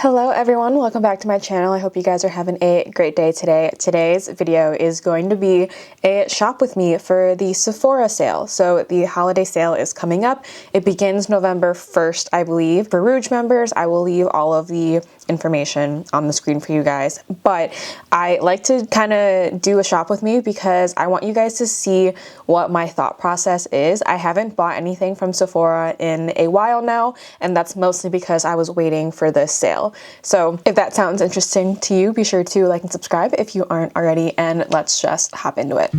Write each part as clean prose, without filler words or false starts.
Hello everyone, welcome back to my channel. I hope you guys are having a great day today. Today's video is going to be a shop with me for the Sephora sale. So the holiday sale is coming up. It begins November 1st, I believe. For Rouge members, I will leave all of the information on the screen for you guys. But I like to kind of do a shop with me because I want you guys to see what my thought process is. I haven't bought anything from Sephora in a while now, and that's mostly because I was waiting for this sale. So if that sounds interesting to you, be sure to like and subscribe if you aren't already, and let's just hop into it.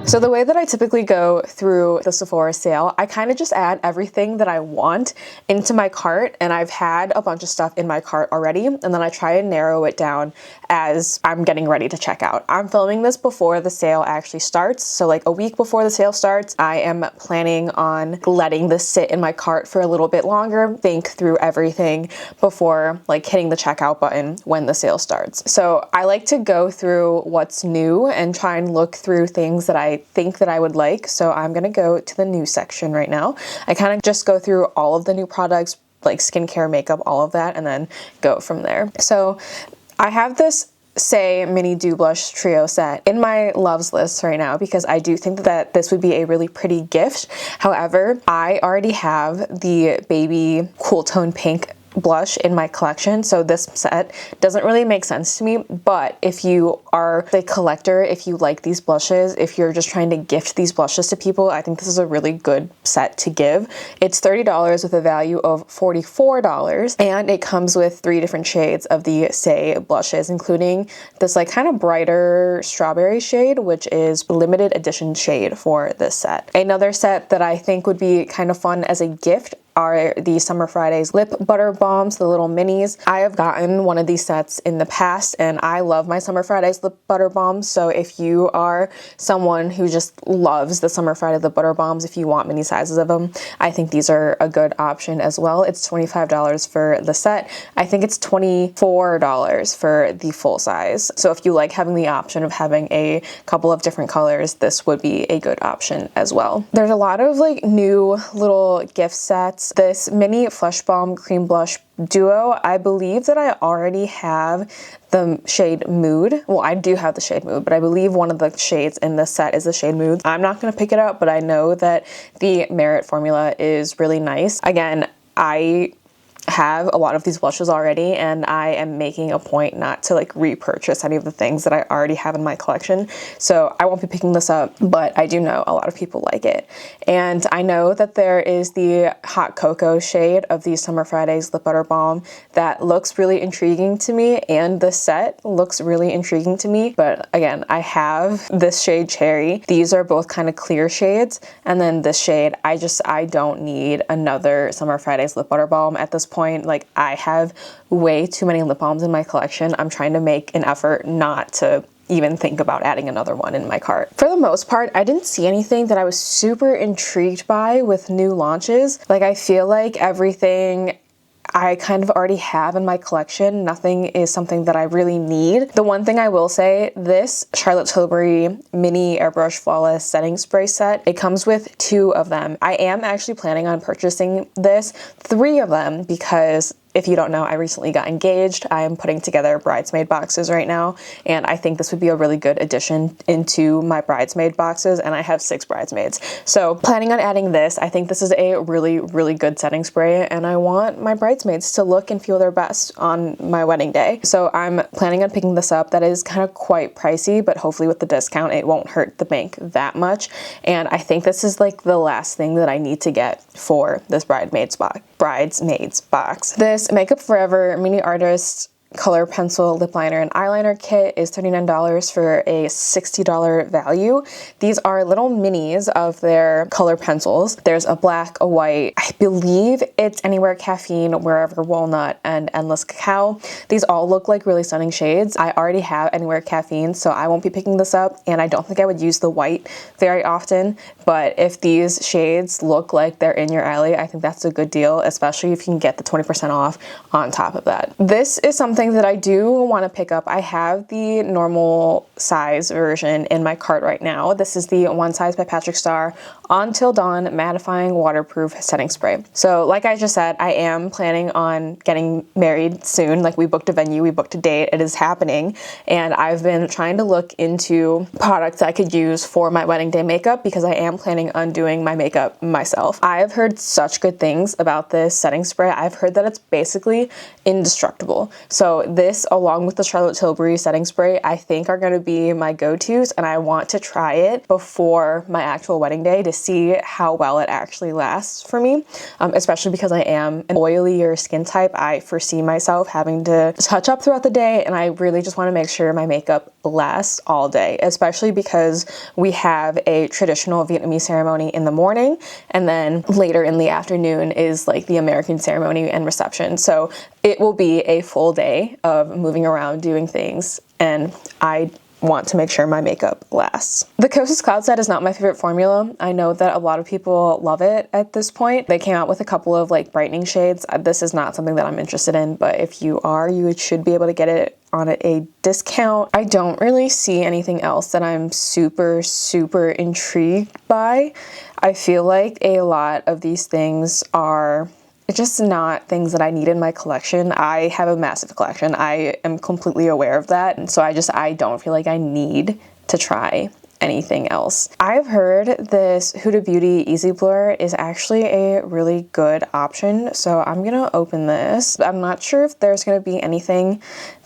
So the way that I typically go through the Sephora sale, I kind of just add everything that I want into my cart, and I've had a bunch of stuff in my cart already, and then I try and narrow it down as I'm getting ready to check out. I'm filming this before the sale actually starts, so like a week before the sale starts, I am planning on letting this sit in my cart for a little bit longer, think through everything before like hitting the checkout button when the sale starts. So I like to go through what's new and try and look through things that I think that I would like. So I'm gonna go to the new section right now. I kind of just go through all of the new products, like skincare, makeup, all of that, and then go from there. So I have this Say Mini Dew Blush Trio set in my loves list right now because I do think that this would be a really pretty gift. However, I already have the Baby Cool Tone Pink blush in my collection, so this set doesn't really make sense to me. But if you are a collector, if you like these blushes, if you're just trying to gift these blushes to people, I think this is a really good set to give. It's $30 with a value of $44, and it comes with 3 different shades of the Say blushes, including this like kind of brighter strawberry shade, which is limited edition shade for this set. Another set that I think would be kind of fun as a gift are the Summer Fridays lip butter balms, the little minis. I have gotten one of these sets in the past, and I love my Summer Fridays lip butter balms. So if you are someone who just loves the Summer Friday lip butter balms, if you want mini sizes of them, I think these are a good option as well. It's $25 for the set. I think it's $24 for the full size. So if you like having the option of having a couple of different colors, this would be a good option as well. There's a lot of like new little gift sets. This mini Flesh Balm Cream Blush Duo, I believe that I already have the shade Mood. Well, I do have the shade Mood, but I believe one of the shades in this set is the shade Mood. I'm not going to pick it up, but I know that the Merit formula is really nice. Again, I have a lot of these blushes already, and I am making a point not to like repurchase any of the things that I already have in my collection. So I won't be picking this up, but I do know a lot of people like it. And I know that there is the Hot Cocoa shade of the Summer Fridays Lip Butter Balm that looks really intriguing to me, and the set looks really intriguing to me. But again, I have this shade Cherry. These are both kind of clear shades, and then this shade, I don't need another Summer Fridays Lip Butter Balm at this point. Like, I have way too many lip balms in my collection. I'm trying to make an effort not to even think about adding another one in my cart. For the most part, I didn't see anything that I was super intrigued by with new launches. Like, I feel like everything I kind of already have in my collection. Nothing is something that I really need. The one thing I will say, this Charlotte Tilbury Mini Airbrush Flawless Setting Spray set, it comes with 2 of them. I am actually planning on purchasing 3 of them because if you don't know, I recently got engaged. I am putting together bridesmaid boxes right now, and I think this would be a really good addition into my bridesmaid boxes, and I have 6 bridesmaids. So planning on adding this. I think this is a really, really good setting spray, and I want my bridesmaids to look and feel their best on my wedding day. So I'm planning on picking this up. That is kind of quite pricey, but hopefully with the discount, it won't hurt the bank that much. And I think this is like the last thing that I need to get for this bridesmaids box. This Makeup Forever Mini Artist color pencil, lip liner, and eyeliner kit is $39 for a $60 value. These are little minis of their color pencils. There's a black, a white, I believe it's Anywhere Caffeine, Wherever Walnut, and Endless Cacao. These all look like really stunning shades. I already have Anywhere Caffeine, so I won't be picking this up, and I don't think I would use the white very often, but if these shades look like they're in your alley, I think that's a good deal, especially if you can get the 20% off on top of that. This is something Something that I do want to pick up, I have the normal size version in my cart right now. This is the One Size by Patrick Starr On Till Dawn Mattifying Waterproof Setting Spray. So like I just said, I am planning on getting married soon. Like, we booked a venue, we booked a date, it is happening. And I've been trying to look into products I could use for my wedding day makeup because I am planning on doing my makeup myself. I have heard such good things about this setting spray. I've heard that it's basically indestructible. So this, along with the Charlotte Tilbury setting spray, I think are going to be my go-tos, and I want to try it before my actual wedding day to see how well it actually lasts for me, especially because I am an oilier skin type. I foresee myself having to touch up throughout the day, and I really just want to make sure my makeup lasts all day, especially because we have a traditional Vietnamese ceremony in the morning, and then later in the afternoon is like the American ceremony and reception. So it will be a full day of moving around doing things, and I want to make sure my makeup lasts. The Kosas Cloud Set is not my favorite formula. I know that a lot of people love it at this point. They came out with a couple of like brightening shades. This is not something that I'm interested in, but if you are, you should be able to get it on a discount. I don't really see anything else that I'm super intrigued by. I feel like a lot of these things are just not things that I need in my collection. I have a massive collection. I am completely aware of that. And so I don't feel like I need to try anything else. I've heard this Huda Beauty Easy Blur is actually a really good option. So I'm gonna open this. I'm not sure if there's gonna be anything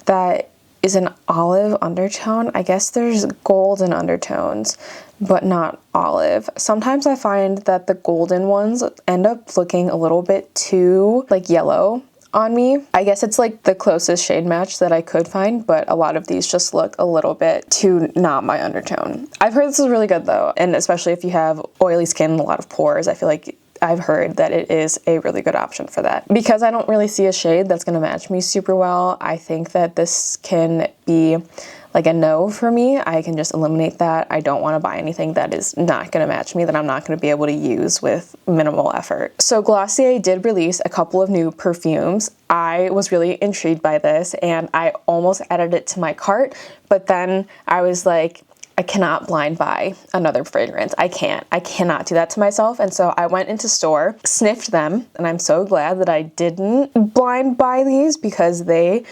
that is an olive undertone. I guess there's golden undertones, but not olive. Sometimes I find that the golden ones end up looking a little bit too like yellow on me. I guess it's like the closest shade match that I could find, but a lot of these just look a little bit too not my undertone. I've heard this is really good though, and especially if you have oily skin and a lot of pores, I feel like I've heard that it is a really good option for that. Because I don't really see a shade that's gonna match me super well, I think that this can be like a no for me. I can just eliminate that. I don't want to buy anything that is not going to match me, that I'm not going to be able to use with minimal effort. So Glossier did release a couple of new perfumes. I was really intrigued by this and I almost added it to my cart, but then I was like, I cannot blind buy another fragrance. I cannot do that to myself. And so I went into store, sniffed them, and I'm so glad that I didn't blind buy these because they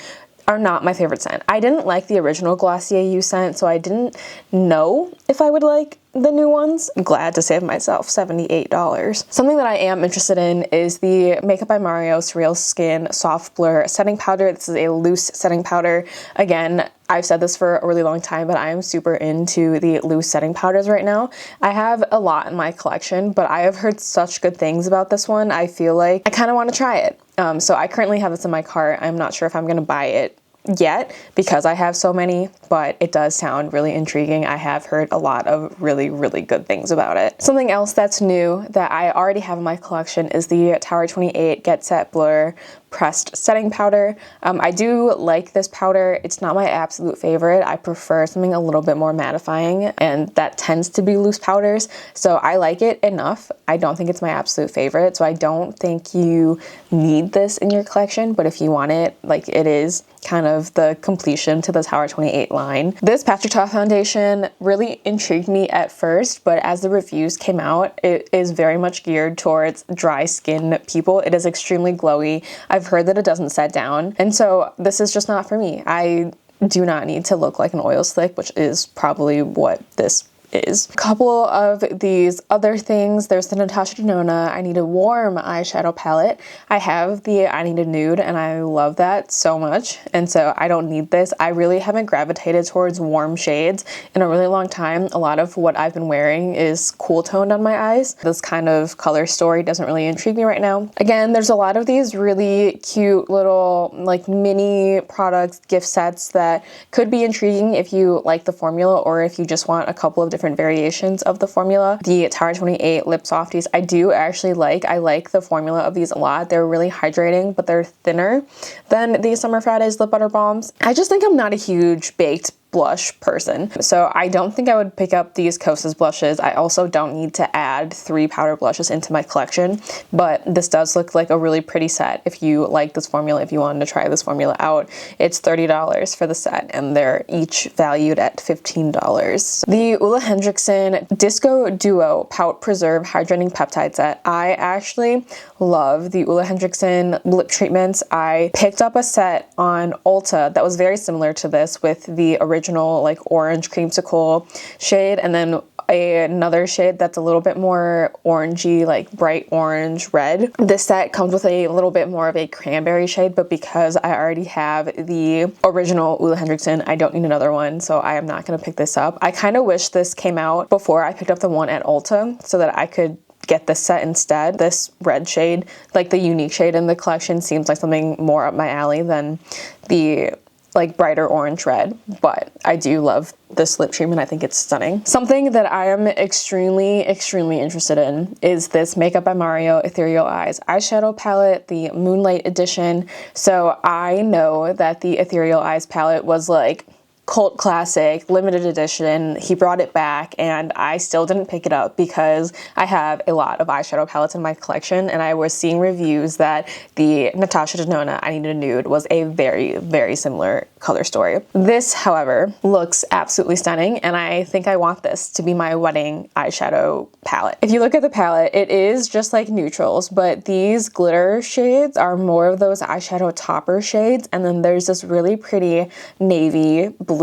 are not my favorite scent. I didn't like the original Glossier You scent, so I didn't know if I would like the new ones. I'm glad to save myself $78. Something that I am interested in is the Makeup by Mario Surreal Skin Soft Blur Setting Powder. This is a loose setting powder. Again, I've said this for a really long time, but I am super into the loose setting powders right now. I have a lot in my collection, but I have heard such good things about this one. I feel like I kind of want to try it. So I currently have this in my cart. I'm not sure if I'm going to buy it yet because I have so many, but it does sound really intriguing. I have heard a lot of really good things about it. Something else that's new that I already have in my collection is the Tower 28 Get Set Blur Pressed Setting Powder. I do like this powder. It's not my absolute favorite. I prefer something a little bit more mattifying, and that tends to be loose powders. So I like it enough. I don't think it's my absolute favorite, so I don't think you need this in your collection, but if you want it, like, it is kind of the completion to the Tower 28 line. This Patrick Ta foundation really intrigued me at first, but as the reviews came out, it is very much geared towards dry skin people. It is extremely glowy. I've heard that it doesn't set down, and so this is just not for me. I do not need to look like an oil slick, which is probably what this is. A couple of these other things. There's the Natasha Denona I Need a Warm eyeshadow palette. I have the I Need a Nude and I love that so much, and so I don't need this. I really haven't gravitated towards warm shades in a really long time. A lot of what I've been wearing is cool toned on my eyes. This kind of color story doesn't really intrigue me right now. Again, there's a lot of these really cute little like mini products, gift sets that could be intriguing if you like the formula or if you just want a couple of different variations of the formula. The Tower 28 Lip Softies I do actually like. I like the formula of these a lot. They're really hydrating, but they're thinner than the Summer Fridays Lip Butter Balms. I just think I'm not a huge baked blush person. So I don't think I would pick up these Kosas blushes. I also don't need to add 3 powder blushes into my collection, but this does look like a really pretty set. If you like this formula, if you wanted to try this formula out, it's $30 for the set, and they're each valued at $15. The Ole Henriksen Disco Duo Pout Preserve Hydrating Peptide Set. I actually love the Ole Henriksen lip treatments. I picked up a set on Ulta that was very similar to this, with the original like orange creamsicle shade, and then another shade that's a little bit more orangey, like bright orange red. This set comes with a little bit more of a cranberry shade, but because I already have the original Ole Henriksen, I don't need another one, so I am not going to pick this up. I kind of wish this came out before I picked up the one at Ulta so that I could get this set instead. This red shade, like the unique shade in the collection, seems like something more up my alley than the like brighter orange red, but I do love this lip treatment. I think it's stunning. Something that I am extremely interested in is this Makeup by Mario Ethereal Eyes eyeshadow palette, the Moonlight edition. So I know that the Ethereal Eyes palette was like cult classic, limited edition. He brought it back and I still didn't pick it up because I have a lot of eyeshadow palettes in my collection, and I was seeing reviews that the Natasha Denona I Need a Nude was a very similar color story. This, however, looks absolutely stunning, and I think I want this to be my wedding eyeshadow palette. If you look at the palette, it is just like neutrals, but these glitter shades are more of those eyeshadow topper shades, and then there's this really pretty navy blue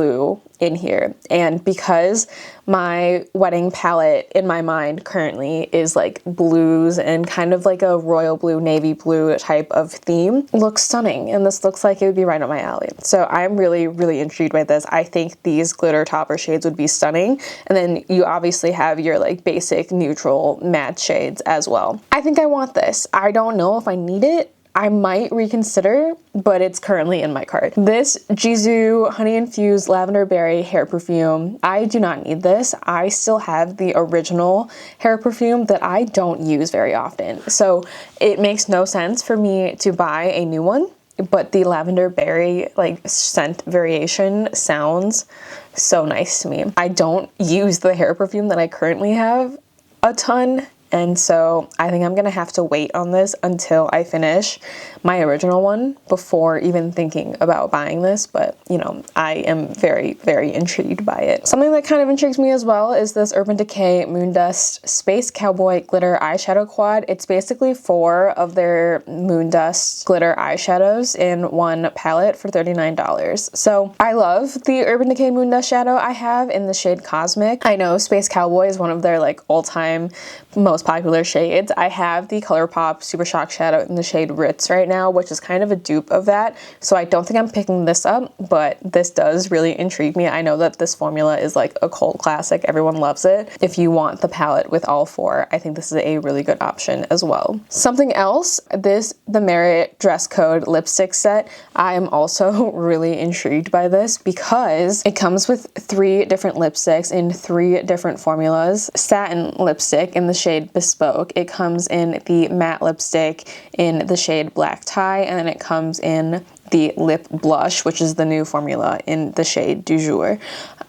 in here. And because my wedding palette in my mind currently is like blues and kind of like a royal blue, navy blue type of theme, looks stunning, and this looks like it would be right up my alley. So I'm really intrigued by this. I think these glitter topper shades would be stunning, and then you obviously have your like basic neutral matte shades as well. I think I want this. I don't know if I need it. I might reconsider, but it's currently in my cart. This Jisoo Honey Infused Lavender Berry hair perfume, I do not need this. I still have the original hair perfume that I don't use very often. So it makes no sense for me to buy a new one, but the lavender berry like scent variation sounds so nice to me. I don't use the hair perfume that I currently have a ton, and so I think I'm gonna have to wait on this until I finish my original one before even thinking about buying this, but you know, I am very intrigued by it. Something that kind of intrigues me as well is this Urban Decay Moondust Space Cowboy Glitter Eyeshadow Quad. It's basically 4 of their Moondust glitter eyeshadows in one palette for $39. So I love the Urban Decay Moondust shadow I have in the shade Cosmic. I know Space Cowboy is one of their like all-time most popular shades. I have the ColourPop Super Shock shadow in the shade Ritz right now, which is kind of a dupe of that, so I don't think I'm picking this up, but this does really intrigue me. I know that this formula is like a cult classic. Everyone loves it. If you want the palette with all 4, I think this is a really good option as well. Something else, the Merit Dress Code lipstick set. I am also really intrigued by this because it comes with 3 different lipsticks in 3 different formulas. Satin lipstick in the shade Bespoke. It comes in the matte lipstick in the shade Black Tie, and then it comes in the lip blush, which is the new formula, in the shade Du Jour.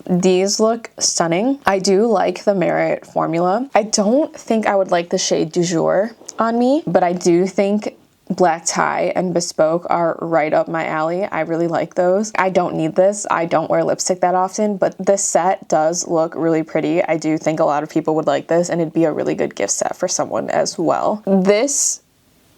These look stunning. I do like the Merit formula. I don't think I would like the shade Du Jour on me, but I do think Black Tie and Bespoke are right up my alley. I really like those. I don't need this. I don't wear lipstick that often, but this set does look really pretty. I do think a lot of people would like this, and it'd be a really good gift set for someone as well. This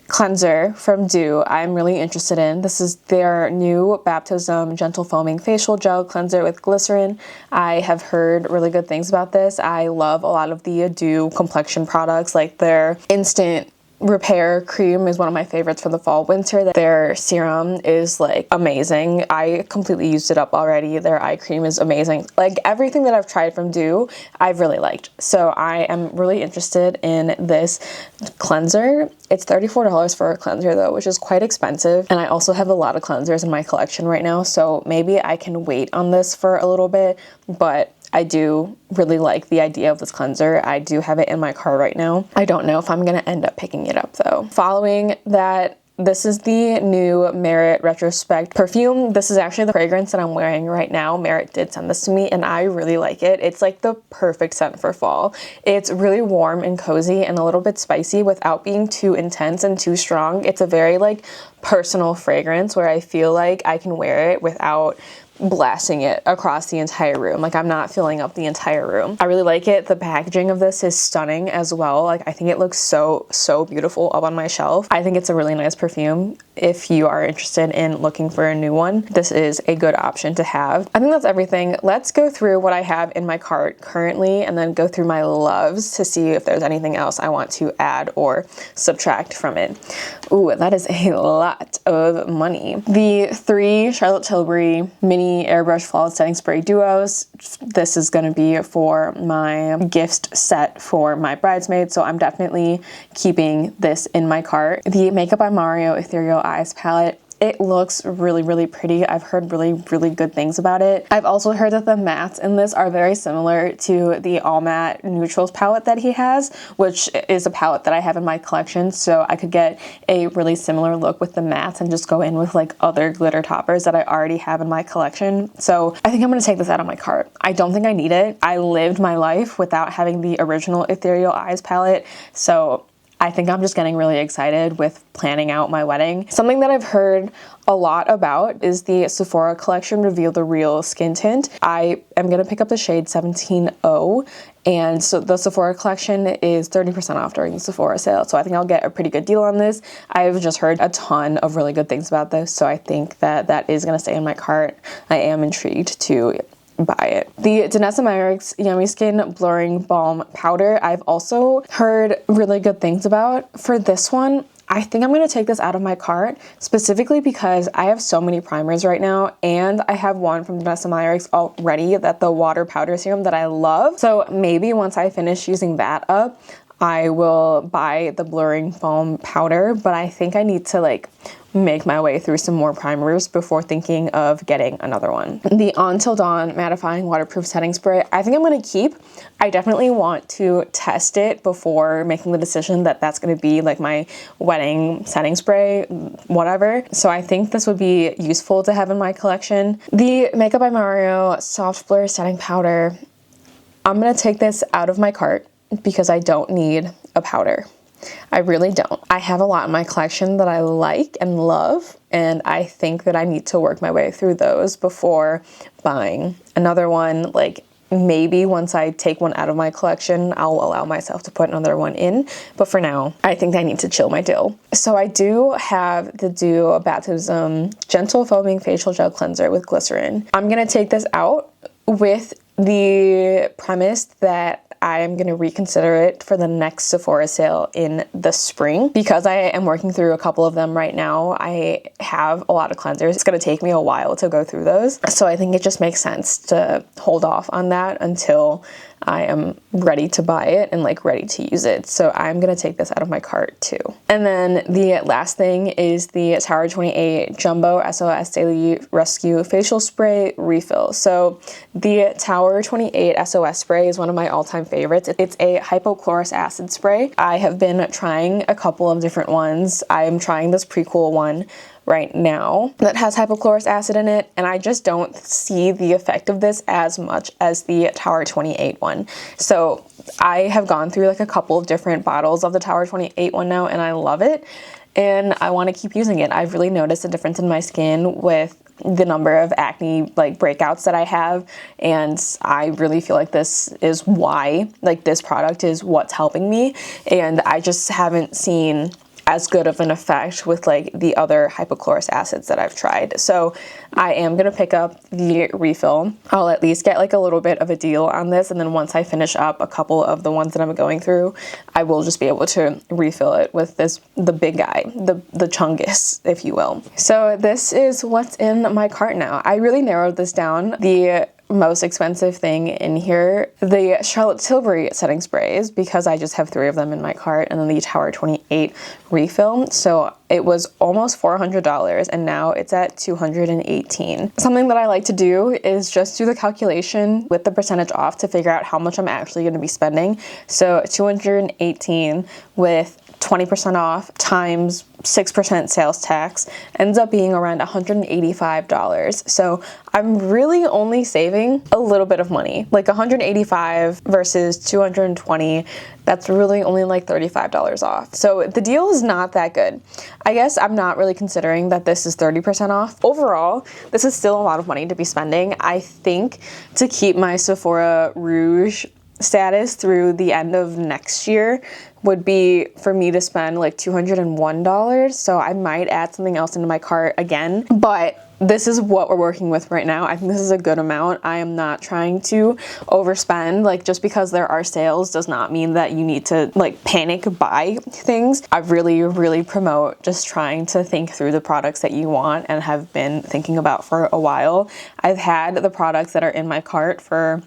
cleanser from Dew I'm really interested in. This is their new Baptism Gentle Foaming Facial Gel Cleanser with Glycerin. I have heard really good things about this. I love a lot of the Dew complexion products, like their Instant Repair cream is one of my favorites for the fall winter. Their serum is like amazing. I completely used it up already. Their eye cream is amazing. Like everything that I've tried from Dew, I've really liked. So I am really interested in this cleanser. It's $34 for a cleanser though, which is quite expensive. And I also have a lot of cleansers in my collection right now, so maybe I can wait on this for a little bit, but I do really like the idea of this cleanser. I do have it in my cart right now. I don't know if I'm gonna end up picking it up though. Following that this is the new Merit Retrospect perfume. This is actually the fragrance that I'm wearing right now. Merit did send this to me and I really like it. It's like the perfect scent for fall. It's really warm and cozy and a little bit spicy without being too intense and too strong. It's a very like personal fragrance where I feel like I can wear it without blasting it across the entire room. Like, I'm not filling up the entire room. I really like it. The packaging of this is stunning as well. Like, I think it looks so beautiful up on my shelf. I think it's a really nice perfume. If you are interested in looking for a new one, this is a good option to have. I think that's everything. Let's go through what I have in my cart currently and then go through my loves to see if there's anything else I want to add or subtract from it. Ooh, that is a lot of money. The 3 Charlotte Tilbury mini airbrush flawless setting spray duos. This is going to be for my gift set for my bridesmaids, so I'm definitely keeping this in my cart. The Makeup by Mario Ethereal Eyes palette. It looks really pretty. I've heard really good things about it. I've also heard that the mattes in this are very similar to the All Matte Neutrals palette that he has, which is a palette that I have in my collection, so I could get a really similar look with the mattes and just go in with like other glitter toppers that I already have in my collection. So I think I'm gonna take this out of my cart. I don't think I need it. I lived my life without having the original Ethereal Eyes palette, so I think I'm just getting really excited with planning out my wedding. Something that I've heard a lot about is the Sephora collection Reveal the Real Skin Tint. I am gonna pick up the shade 17-0, and so the Sephora collection is 30% off during the Sephora sale, so I think I'll get a pretty good deal on this. I've just heard a ton of really good things about this, so I think that that is gonna stay in my cart. I am intrigued to buy it. The Denote Yummy Skin Blurring Balm Powder, I've also heard really good things about. For this one, I think I'm going to take this out of my cart, specifically because I have so many primers right now, and I have one from Denote already, that the water powder serum that I love. So maybe once I finish using that up, I will buy the Blurring Balm Powder, but I think I need to like make my way through some more primers before thinking of getting another one. The Until Dawn Mattifying Waterproof Setting Spray, I think I'm gonna keep. I definitely want to test it before making the decision that that's gonna be like my wedding setting spray, whatever. So I think this would be useful to have in my collection. The Makeup by Mario Soft Blur Setting Powder, I'm gonna take this out of my cart because I don't need a powder. I really don't. I have a lot in my collection that I like and love, and I think that I need to work my way through those before buying another one. Like, maybe once I take one out of my collection, I'll allow myself to put another one in, but for now, I think I need to chill my dill. So I do have the Dew Baptism Gentle Foaming Facial Gel Cleanser with glycerin. I'm gonna take this out with the premise that I am going to reconsider it for the next Sephora sale in the spring. Because I am working through a couple of them right now, I have a lot of cleansers. It's going to take me a while to go through those. So I think it just makes sense to hold off on that until I am ready to buy it and like ready to use it. So I'm gonna take this out of my cart too. And then the last thing is the Tower 28 Jumbo SOS Daily Rescue Facial Spray Refill. So the Tower 28 SOS spray is one of my all-time favorites. It's a hypochlorous acid spray. I have been trying a couple of different ones. I'm trying this Pre-Cool one right now that has hypochlorous acid in it, and I just don't see the effect of this as much as the Tower 28 one. So I have gone through like a couple of different bottles of the Tower 28 one now, and I love it, and I want to keep using it. I've really noticed a difference in my skin with the number of acne like breakouts that I have, and I really feel like this is why, like, this product is what's helping me, and I just haven't seen as good of an effect with like the other hypochlorous acids that I've tried. So I am gonna pick up the refill. I'll at least get like a little bit of a deal on this, and then once I finish up a couple of the ones that I'm going through, I will just be able to refill it with the big guy, the chungus, if you will. So this is what's in my cart now. I really narrowed this down. The most expensive thing in here, the Charlotte Tilbury setting sprays, because I just have 3 of them in my cart, and then the Tower 28 refill. So it was almost $400, and now it's at $218. Something that I like to do is just do the calculation with the percentage off to figure out how much I'm actually going to be spending. So $218 with 20% off times 6% sales tax ends up being around $185. So I'm really only saving a little bit of money, like $185 versus $220. That's really only like $35 off. So the deal is not that good. I guess I'm not really considering that this is 30% off. Overall, this is still a lot of money to be spending. I think to keep my Sephora Rouge status through the end of next year would be for me to spend like $201. So I might add something else into my cart again, but this is what we're working with right now. I think this is a good amount. I am not trying to overspend. Like, just because there are sales does not mean that you need to like panic buy things. I really promote just trying to think through the products that you want and have been thinking about for a while. I've had the products that are in my cart for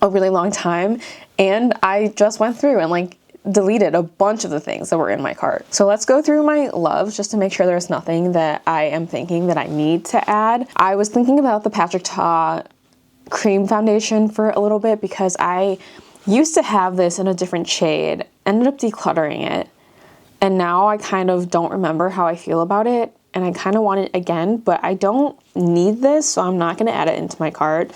a really long time, and I just went through and like deleted a bunch of the things that were in my cart. So let's go through my loves just to make sure there's nothing that I am thinking that I need to add. I was thinking about the Patrick Ta cream foundation for a little bit because I used to have this in a different shade, ended up decluttering it, and now I kind of don't remember how I feel about it, and I kind of want it again, but I don't need this, so I'm not going to add it into my cart.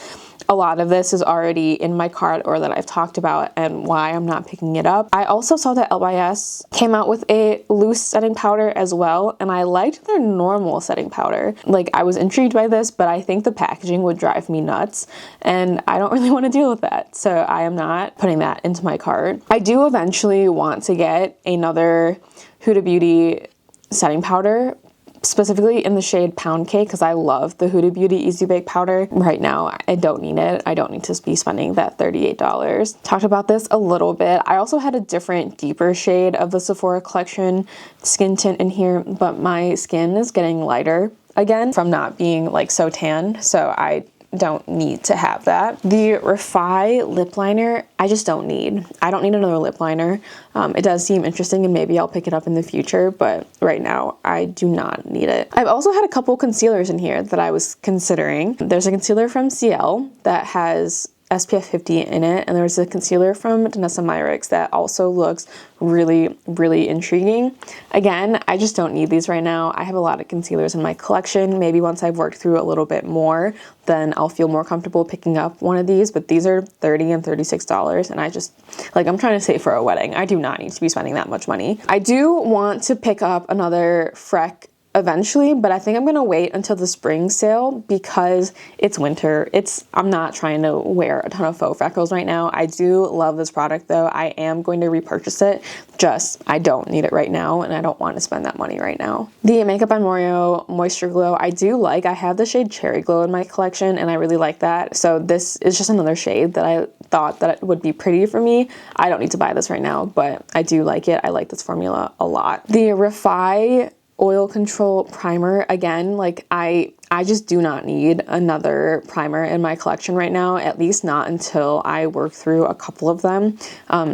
A lot of this is already in my cart or that I've talked about and why I'm not picking it up. I also saw that LYS came out with a loose setting powder as well, and I liked their normal setting powder. Like, I was intrigued by this, but I think the packaging would drive me nuts, and I don't really want to deal with that, so I am not putting that into my cart. I do eventually want to get another Huda Beauty setting powder, specifically in the shade Pound Cake, because I love the Huda Beauty Easy Bake Powder. Right now, I don't need it. I don't need to be spending that $38. Talked about this a little bit. I also had a different, deeper shade of the Sephora collection skin tint in here, but my skin is getting lighter again from not being like so tan, so I don't need to have that. The Refi lip liner, I just don't need. I don't need another lip liner. It does seem interesting and maybe I'll pick it up in the future, but right now I do not need it. I've also had a couple concealers in here that I was considering. There's a concealer from CL that has SPF 50 in it, and there's a concealer from Danessa Myricks that also looks really intriguing. Again, I just don't need these right now. I have a lot of concealers in my collection. Maybe once I've worked through a little bit more, then I'll feel more comfortable picking up one of these, but these are $30 and $36, and I just, like, I'm trying to save for a wedding. I do not need to be spending that much money. I do want to pick up another Freck eventually, but I think I'm gonna wait until the spring sale because it's winter. I'm not trying to wear a ton of faux freckles right now. I do love this product though. I am going to repurchase it, just I don't need it right now and I don't want to spend that money right now. The Makeup by Morio Moisture Glow, I do like. I have the shade Cherry Glow in my collection and I really like that. So this is just another shade that I thought that it would be pretty for me. I don't need to buy this right now, but I do like it. I like this formula a lot. The Refi Oil Control Primer, again, like I just do not need another primer in my collection right now, at least not until I work through a couple of them.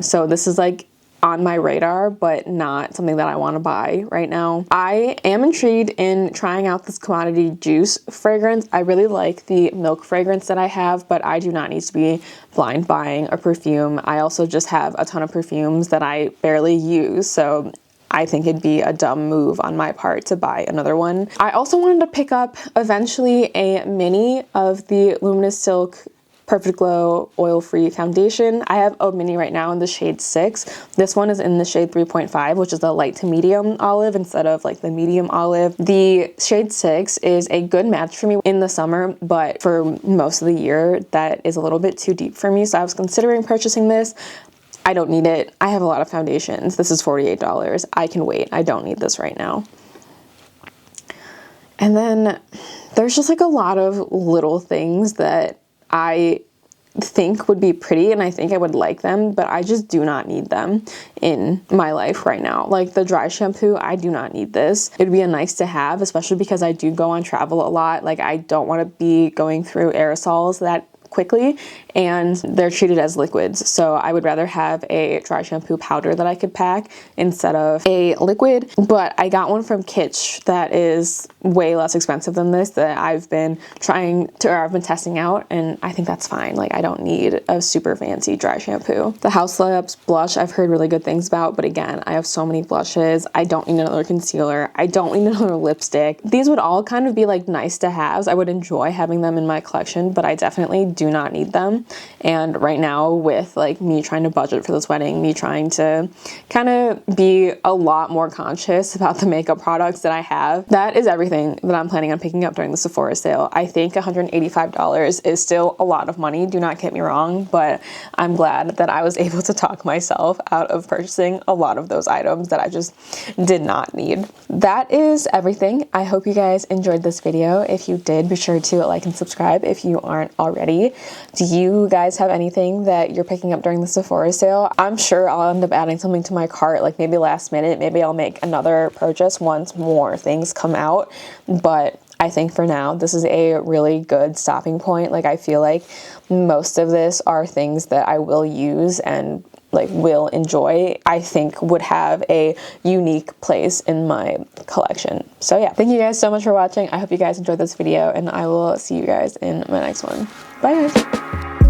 So this is like on my radar, but not something that I want to buy right now. I am intrigued in trying out this Commodity Juice fragrance. I really like the milk fragrance that I have, but I do not need to be blind buying a perfume. I also just have a ton of perfumes that I barely use, so I think it'd be a dumb move on my part to buy another one. I also wanted to pick up eventually a mini of the Luminous Silk Perfect Glow Oil-Free Foundation. I have a mini right now in the shade 6. This one is in the shade 3.5, which is the light to medium olive instead of like the medium olive. The shade 6 is a good match for me in the summer, but for most of the year, that is a little bit too deep for me. So I was considering purchasing this. I don't need it. I have a lot of foundations. This is $48. I can wait. I don't need this right now. And then there's just like a lot of little things that I think would be pretty and I think I would like them, but I just do not need them in my life right now. Like the dry shampoo, I do not need this. It'd be a nice to have, especially because I do go on travel a lot. Like I don't want to be going through aerosols that quickly and they're treated as liquids. So I would rather have a dry shampoo powder that I could pack instead of a liquid. But I got one from Kitsch that is way less expensive than this that I've been I've been testing out, and I think that's fine. Like, I don't need a super fancy dry shampoo. The House Labs blush I've heard really good things about, but again, I have so many blushes. I don't need another concealer. I don't need another lipstick. These would all kind of be like nice to haves. I would enjoy having them in my collection, but I definitely do not need them. And right now, with like me trying to budget for this wedding, me trying to kind of be a lot more conscious about the makeup products that I have, that is everything that I'm planning on picking up during the Sephora sale. I think $185 is still a lot of money, do not get me wrong, but I'm glad that I was able to talk myself out of purchasing a lot of those items that I just did not need. That is everything. I hope you guys enjoyed this video. If you did, be sure to like and subscribe if you aren't already. Do you guys have anything that you're picking up during the Sephora sale? I'm sure I'll end up adding something to my cart, like maybe last minute. Maybe I'll make another purchase once more things come out, but I think for now, this is a really good stopping point. Like, I feel like most of this are things that I will use and like will enjoy, I think would have a unique place in my collection. So yeah, thank you guys so much for watching. I hope you guys enjoyed this video, and I will see you guys in my next one. Bye guys.